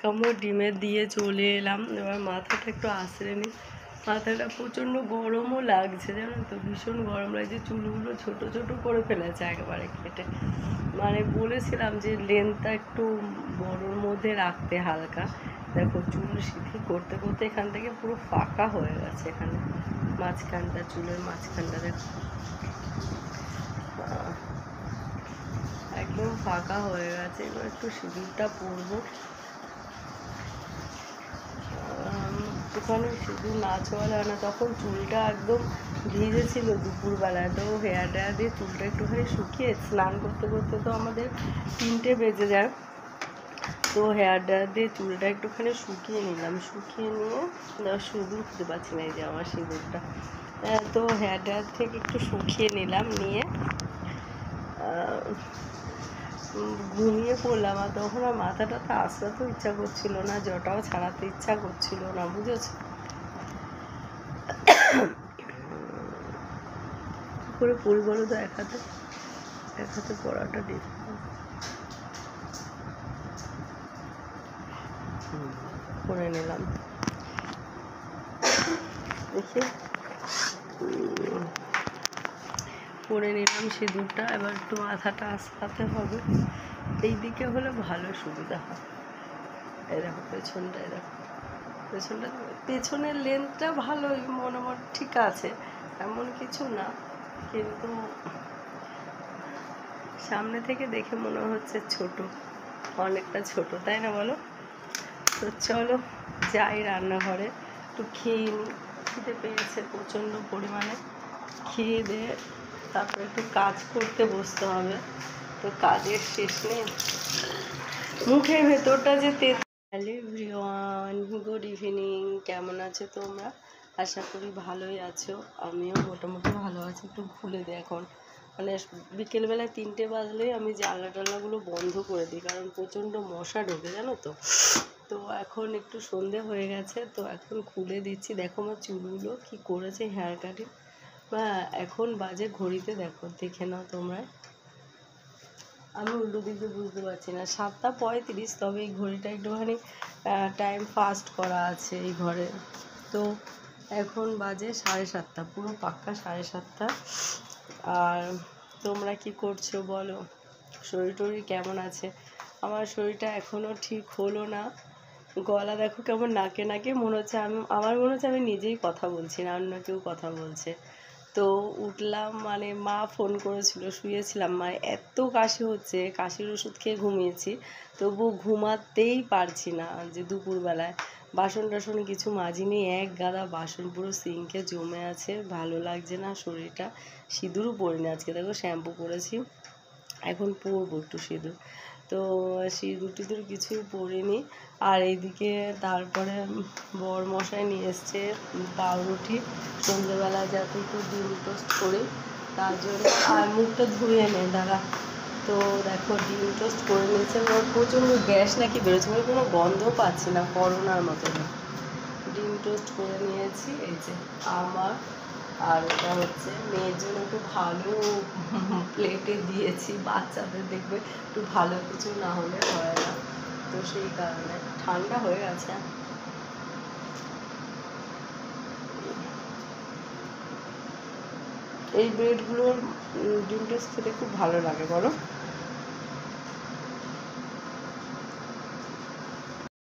কামড় ডিমের দিয়ে চলে এলাম। এবার মাথাটা একটু আঁচড়ে নিই। মাথাটা প্রচণ্ড গরমও লাগছে, জানো তো, ভীষণ গরম লাগছে। চুলগুলো ছোট ছোট করে ফেলেছে একেবারে কেটে। মানে বলেছিলাম যে লেন্থটা একটু বড়োর মধ্যে রাখতে হালকা। দেখো চুল সিঁথি করতে করতে এখান থেকে পুরো ফাঁকা হয়ে গেছে। এখানে মাঝখানটা, চুলের মাঝখানটা দেখো একদম ফাঁকা হয়ে গেছে। এবার একটু সিঁদুরটা পরবো। ওখানে সিঁদুর না ছোঁয়ালে হয় না। তখন চুলটা একদম ভিজে ছিল দুপুরবেলায়, তো হেয়ার ড্রায়ার দিয়ে চুলটা একটুখানি শুকিয়ে স্নান করতে করতে তো আমাদের 3টে বেজে যায়। তো হেয়ার ড্রায়ার দিয়ে চুলটা একটুখানি শুকিয়ে নিলাম। শুকিয়ে নিয়ে সিঁদুর খুঁজে পাচ্ছি না, এই যে আমার সিঁদুরটা। তো হেয়ার ড্রায়ার থেকে একটু শুকিয়ে নিলাম, নিয়ে ঘুমিয়ে পড়লাম। আর তখন আর মাথাটা তো আঁচড়াতেও ইচ্ছা করছিল না, জটাও ছাড়াতে ইচ্ছা করছিল না, বুঝেছো। কী করে পড়ি বলো তো, এক হাতে পড়াটা করে নিলাম। দেখি পরে নিলাম সিঁদুরটা। এবার একটু মাথাটা আঁচড়াতে হবে। এই দিকে হলে ভালো সুবিধা হয়। এই দেখো পেছনটা, এই দেখো পেছনের লেন্থটা ভালোই মোটামুটি ঠিক আছে, এমন কিছু না, কিন্তু সামনে থেকে দেখে মনে হচ্ছে ছোট, অনেকটা ছোট, তাই না বলো? তো চলো যাই রান্নাঘরে, একটু খেয়ে নিই। খেতে পেয়েছে প্রচণ্ড পরিমাণে। খেয়ে দিয়ে তারপরে একটু কাজ করতে বসতে হবে। তো কাজের শেষ নেই, মুখের ভেতরটা যে হ্যালো এভরিওয়ান, গুড ইভিনিং। কেমন আছো তোমরা? আশা করি ভালোই আছো। আমিও মোটামুটি ভালো আছি। একটু ভুলে দিই এখন, মানে বিকেলবেলায় 3টে বাজলেই আমি জানলা টানলাগুলো বন্ধ করে দিই, কারণ প্রচণ্ড মশা ঢোকে, জানো তো। তো এখন একটু সন্ধে হয়ে গেছে, তো এখন খুলে দিচ্ছি। দেখো আমার চুলগুলো কি করেছে হেয়ার কাটিং। বা এখন বাজে ঘড়িতে, দেখো দেখে নাও তোমরা, আমি উল্টো দিকে বুঝতে পারছি না, 7টা 35। তবে এই ঘড়িটা একটুখানি টাইম ফাস্ট করা আছে এই ঘরে। তো এখন বাজে 7:30, পুরো পাক্কা 7:30। আর তোমরা কি করছো বলো? শরীর টরীর কেমন আছে? আমার শরীরটা এখনও ঠিক হলো না। গলা দেখো কেমন নাকে নাকে, মনে হচ্ছে আমার মনে হচ্ছে আমি নিজেই কথা বলছি না, অন্য কেউ কথা বলছে। তো উঠলাম, মানে মা ফোন করেছিল, শুয়েছিলাম। মা এত কাশি হচ্ছে, কাশির ওষুধ খেয়ে ঘুমিয়েছি, তবু ঘুমাতেই পারছি না। যে দুপুরবেলায় বাসন টাসন কিছু মাজিনি, এক গাদা বাসন পুরো সিঙ্কে জমে আছে, ভালো লাগছে না শরীরটা। সিঁদুরও পরিনি আজকে, দেখো শ্যাম্পু করেছি, এখন পরবো একটু সিঁদুর। তো সিঁদুর টিঁদুর কিছুই পরিনি। আর এইদিকে তারপরে বরমশাই নিয়ে এসছে পাউরুটি, সন্ধ্যেবেলা যাতে একটু ডিম টোস্ট করি তার জন্য। আর মুখটা ধুয়ে নে দাঁড়া। তো দেখো ডিম টোস্ট করে নিয়েছে। ওর প্রচণ্ড গ্যাস নাকি বেরোচ্ছে, মানে কোনো গন্ধ পাচ্ছি না, করোনার মতো। ডিম টোস্ট করে নিয়েছি, এই যে আমার। আর এটা হচ্ছে মেয়ের জন্য একটু ভালো প্লেটে দিয়েছি। বাচ্চাদের দেখবে একটু ভালো কিছু না হলে হয় না, তো সেই কারণে। ঠান্ডা হয়ে গেছে। এই ব্রেডগুলোর ডিম টোস্ট খেতে খুব ভালো লাগে, বলো।